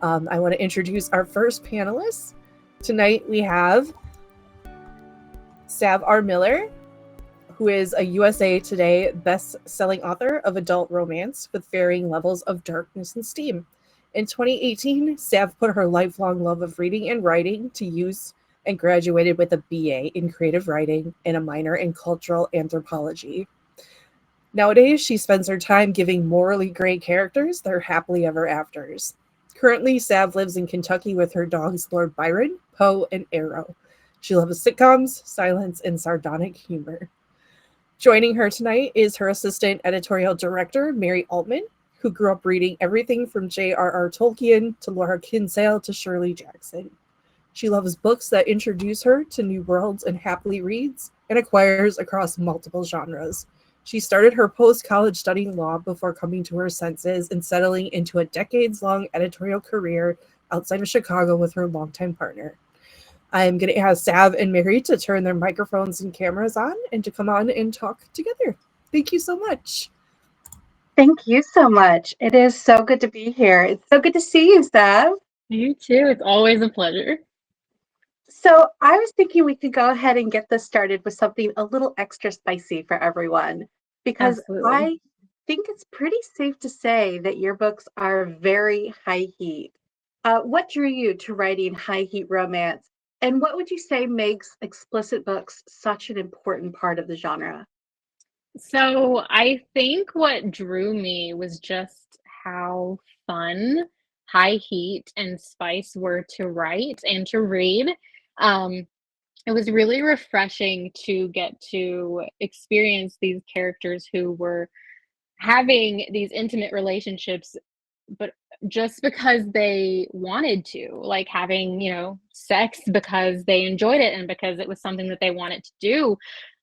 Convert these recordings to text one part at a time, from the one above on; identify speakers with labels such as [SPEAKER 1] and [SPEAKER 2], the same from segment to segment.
[SPEAKER 1] I want to introduce our first panelists. Tonight we have Sav R. Miller, who is a USA Today best-selling author of adult romance with varying levels of darkness and steam. In 2018, Sav put her lifelong love of reading and writing to use and graduated with a BA in creative writing and a minor in cultural anthropology. Nowadays, she spends her time giving morally gray characters their happily ever afters. Currently, Sav lives in Kentucky with her dogs Lord Byron, Poe, and Arrow. She loves sitcoms, silence, and sardonic humor. Joining her tonight is her assistant editorial director, Mary Altman, who grew up reading everything from J.R.R. Tolkien to Laura Kinsale to Shirley Jackson. She loves books that introduce her to new worlds and happily reads and acquires across multiple genres. She started her post-college studying law before coming to her senses and settling into a decades-long editorial career outside of Chicago with her longtime partner. I'm going to ask Sav and Mary to turn their microphones and cameras on and to come on and talk together. Thank you so much.
[SPEAKER 2] Thank you so much. It is so good to be here. It's so good to see you, Sav.
[SPEAKER 3] You too. It's always a pleasure.
[SPEAKER 2] So I was thinking we could go ahead and get this started with something a little extra spicy for everyone, because
[SPEAKER 3] Absolutely.
[SPEAKER 2] I think it's pretty safe to say that your books are very high heat. What drew you to writing high heat romance? And what would you say makes explicit books such an important part of the genre?
[SPEAKER 3] So I think what drew me was just how fun high heat and spice were to write and to read. Um, it was really refreshing to get to experience these characters who were having these intimate relationships, but just because they wanted to, like having, sex because they enjoyed it and because it was something that they wanted to do.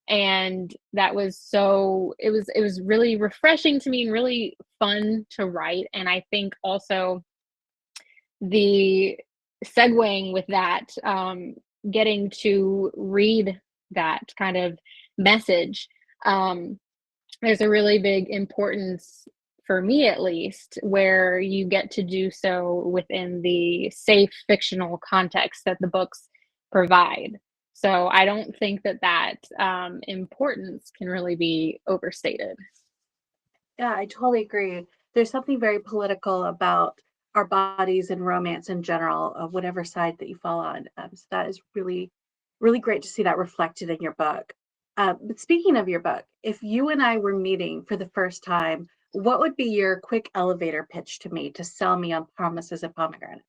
[SPEAKER 3] And that was it was really refreshing to me and really fun to write. And I think also the segueing with that, getting to read that kind of message, there's a really big importance for me at least where you get to do so within the safe fictional context that the books provide. So I don't think that importance can really be overstated.
[SPEAKER 2] Yeah, I totally agree. There's something very political about our bodies and romance in general, of whatever side that you fall on. So that is really, really great to see that reflected in your book. But speaking of your book, if you and I were meeting for the first time, what would be your quick elevator pitch to me to sell me on Promises and Pomegranates?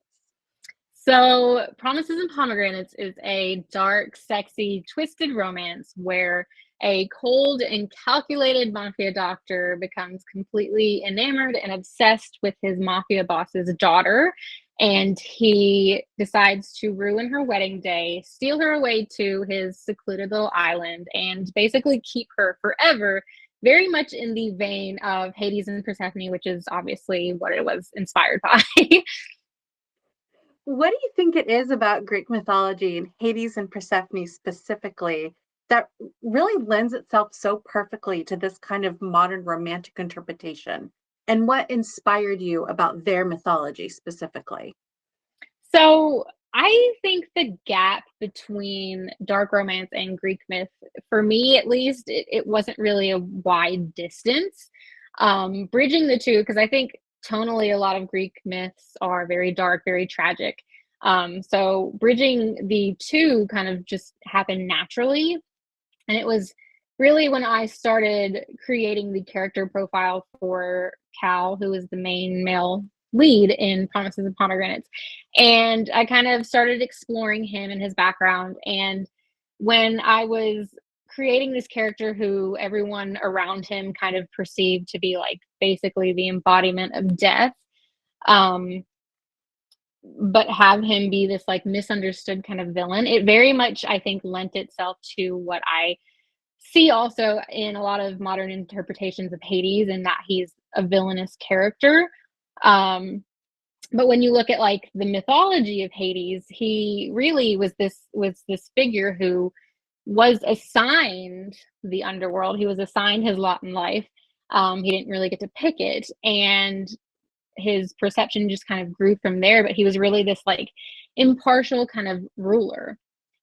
[SPEAKER 3] So, Promises and Pomegranates is a dark, sexy, twisted romance where a cold and calculated mafia doctor becomes completely enamored and obsessed with his mafia boss's daughter. And he decides to ruin her wedding day, steal her away to his secluded little island, and basically keep her forever, very much in the vein of Hades and Persephone, which is obviously what it was inspired by.
[SPEAKER 2] What do you think it is about Greek mythology and Hades and Persephone specifically that really lends itself so perfectly to this kind of modern romantic interpretation? And what inspired you about their mythology specifically?
[SPEAKER 3] So I think the gap between dark romance and Greek myth, for me at least, it wasn't really a wide distance. Bridging the two, because I think tonally a lot of Greek myths are very dark, very tragic. So bridging the two kind of just happened naturally. And it was really when I started creating the character profile for Cal, who is the main male lead in Promises and Pomegranates. And I kind of started exploring him and his background. And when I was creating this character who everyone around him kind of perceived to be like basically the embodiment of death, um, but have him be this like misunderstood kind of villain, it very much, I think, lent itself to what I see also in a lot of modern interpretations of Hades, and that he's a villainous character. But when you look at like the mythology of Hades, he really was this figure who was assigned the underworld. He was assigned his lot in life. He didn't really get to pick it, and his perception just kind of grew from there, but he was really this like impartial kind of ruler.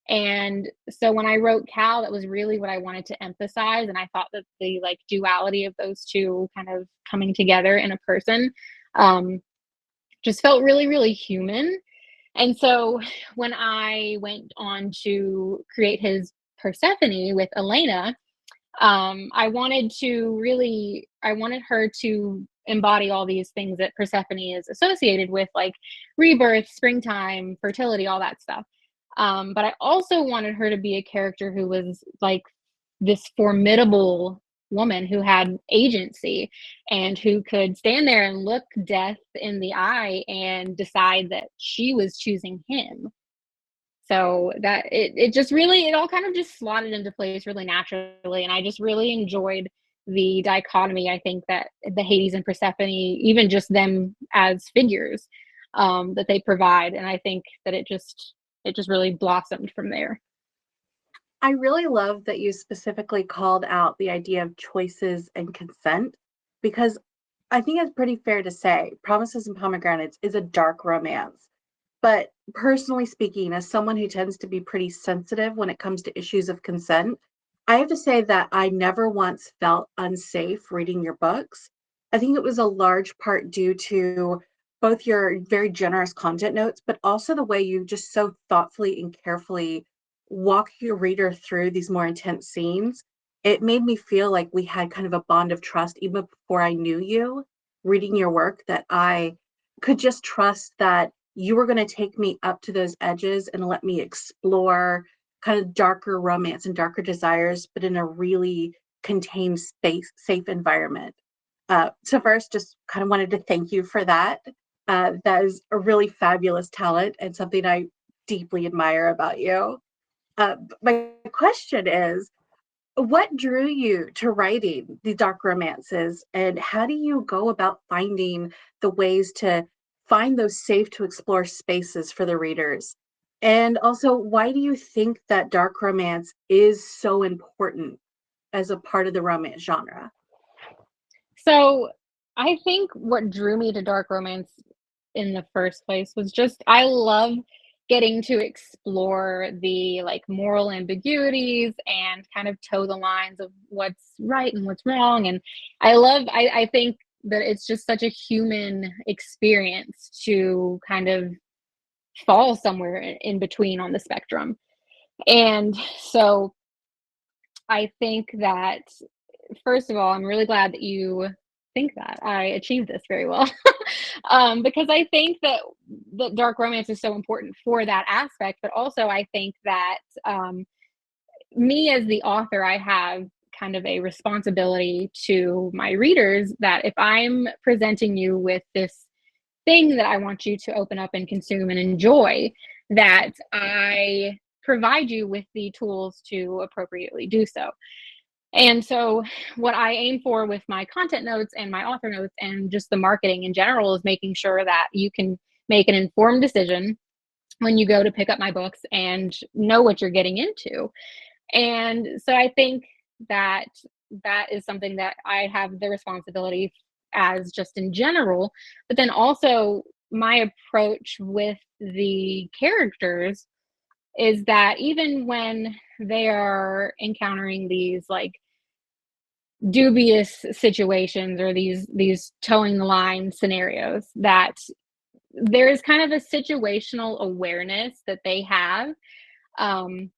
[SPEAKER 3] And so when I wrote Cal, that was really what I wanted to emphasize. And I thought that the like duality of those two kind of coming together in a person um, just felt really, really human. And so when I went on to create his Persephone with Elena, I wanted her to embody all these things that Persephone is associated with, like rebirth, springtime, fertility, all that stuff. But I also wanted her to be a character who was like this formidable woman who had agency and who could stand there and look death in the eye and decide that she was choosing him. So that it just really, it all kind of just slotted into place really naturally. And I just really enjoyed the dichotomy. I think that the Hades and Persephone, even just them as figures, that they provide. And I think that it just really blossomed from there.
[SPEAKER 2] I really love that you specifically called out the idea of choices and consent, because I think it's pretty fair to say Promises and Pomegranates is a dark romance. But personally speaking, as someone who tends to be pretty sensitive when it comes to issues of consent, I have to say that I never once felt unsafe reading your books. I think it was a large part due to both your very generous content notes, but also the way you just so thoughtfully and carefully walk your reader through these more intense scenes. It made me feel like we had kind of a bond of trust even before I knew you, reading your work, that I could just trust that you were going to take me up to those edges and let me explore kind of darker romance and darker desires, but in a really contained space, safe environment. So first, just kind of wanted to thank you for that. That is a really fabulous talent and something I deeply admire about you. My question is, what drew you to writing the dark romances, and how do you go about finding the ways to find those safe to explore spaces for the readers? And also, why do you think that dark romance is so important as a part of the romance genre?
[SPEAKER 3] So I think what drew me to dark romance in the first place was just I love getting to explore the like moral ambiguities and kind of toe the lines of what's right and what's wrong. And I think that it's just such a human experience to kind of fall somewhere in between on the spectrum. And so I think that, first of all, I'm really glad that you think that I achieved this very well. Because I think that dark romance is so important for that aspect, but also I think that me as the author, I have kind of a responsibility to my readers that if I'm presenting you with this thing that I want you to open up and consume and enjoy, that I provide you with the tools to appropriately do so. And so, what I aim for with my content notes and my author notes and just the marketing in general is making sure that you can make an informed decision when you go to pick up my books and know what you're getting into. And so, I think that that is something that I have the responsibility as just in general, but then also my approach with the characters is that even when they are encountering these like dubious situations or these towing the line scenarios, that there is kind of a situational awareness that they have, um,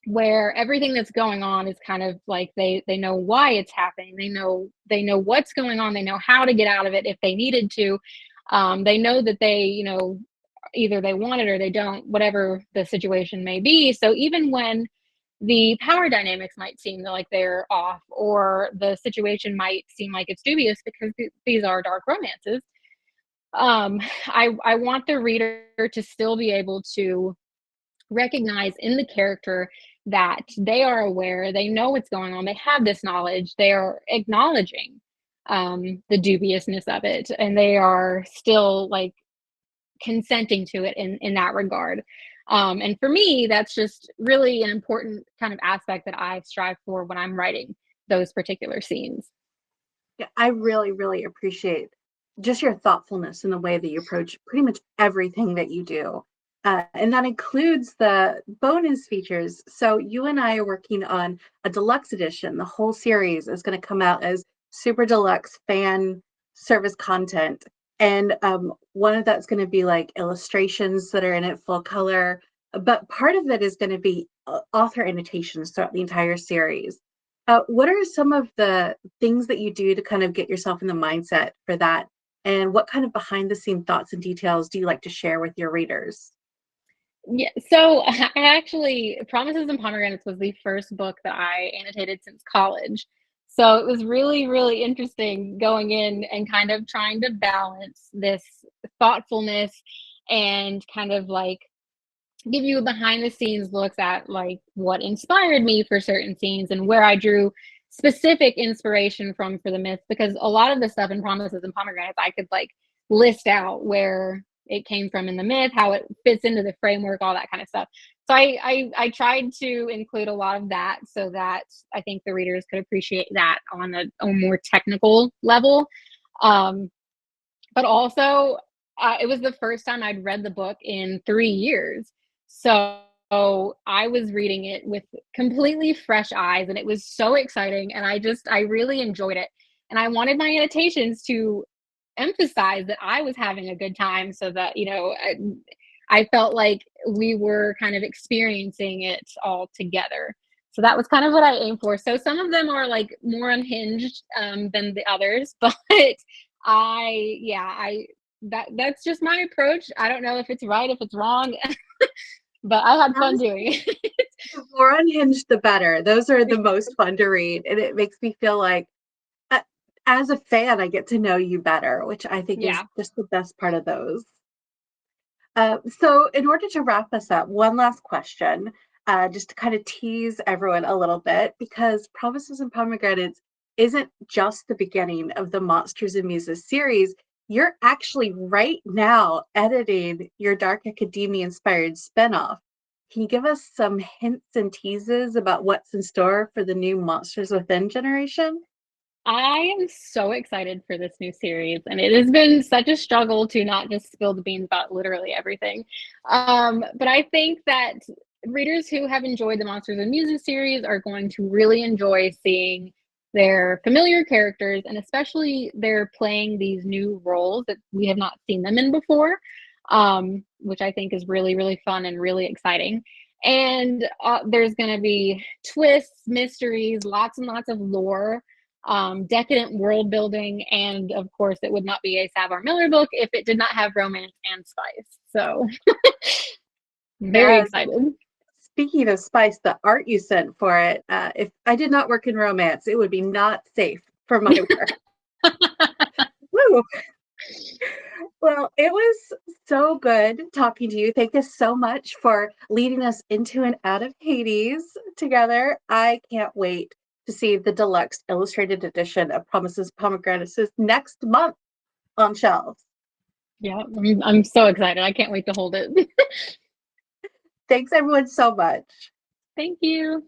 [SPEAKER 3] where everything that's going on is kind of like they know why it's happening, they know what's going on, they know how to get out of it if they needed to, they know that they, either they want it or they don't, whatever the situation may be. So even when the power dynamics might seem like they're off, or the situation might seem like it's dubious because these are dark romances, I want the reader to still be able to recognize in the character that they are aware, they know what's going on, they have this knowledge, they are acknowledging the dubiousness of it, and they are still like consenting to it in that regard. And for me, that's just really an important kind of aspect that I strive for when I'm writing those particular scenes.
[SPEAKER 2] Yeah, I really, really appreciate just your thoughtfulness in the way that you approach pretty much everything that you do. And that includes the bonus features. So you and I are working on a deluxe edition. The whole series is going to come out as super deluxe fan service content. And one of that's going to be like illustrations that are in it full color. But part of it is going to be author annotations throughout the entire series. What are some of the things that you do to kind of get yourself in the mindset for that? And what kind of behind the scene thoughts and details do you like to share with your readers?
[SPEAKER 3] Yeah, so I actually, Promises and Pomegranates was the first book that I annotated since college. So it was really, really interesting going in and kind of trying to balance this thoughtfulness and kind of like give you behind the scenes looks at like what inspired me for certain scenes and where I drew specific inspiration from for the myth, because a lot of the stuff in Promises and Pomegranates I could like list out where it came from in the myth, how it fits into the framework, all that kind of stuff. So I tried to include a lot of that so that I think the readers could appreciate that on a more technical level. Um, but also, it was the first time I'd read the book in 3 years. So I was reading it with completely fresh eyes, and it was so exciting. And I really enjoyed it. And I wanted my annotations to emphasize that I was having a good time so that, I felt like we were kind of experiencing it all together. So that was kind of what I aimed for. So some of them are like more unhinged than the others, but that's just my approach. I don't know if it's right, if it's wrong, but I had fun doing it.
[SPEAKER 2] The more unhinged, the better. Those are the most fun to read. And it makes me feel like, as a fan, I get to know you better, which I think is
[SPEAKER 3] Yeah.
[SPEAKER 2] just the best part of those. So in order to wrap us up, one last question, just to kind of tease everyone a little bit, because Promises and Pomegranates isn't just the beginning of the Monsters and Muses series. You're actually right now editing your Dark Academia inspired spinoff. Can you give us some hints and teases about what's in store for the new Monsters Within generation?
[SPEAKER 3] I am so excited for this new series, and it has been such a struggle to not just spill the beans about literally everything. But I think that readers who have enjoyed the Monsters and Muses series are going to really enjoy seeing their familiar characters, and especially they're playing these new roles that we have not seen them in before, which I think is really, really fun and really exciting. And there's going to be twists, mysteries, lots and lots of lore, decadent world building, and of course, it would not be a Sav R book if it did not have romance and spice. So, very
[SPEAKER 2] Yes.
[SPEAKER 3] excited.
[SPEAKER 2] Speaking of spice, the art you sent for it, if I did not work in romance, it would be not safe for my work. Woo. Well, it was so good talking to you. Thank you so much for leading us into and out of Hades together. I can't wait to see the deluxe illustrated edition of Promises Pomegranates next month on shelves.
[SPEAKER 3] Yeah, I'm so excited. I can't wait to hold it.
[SPEAKER 2] Thanks everyone so much.
[SPEAKER 3] Thank you.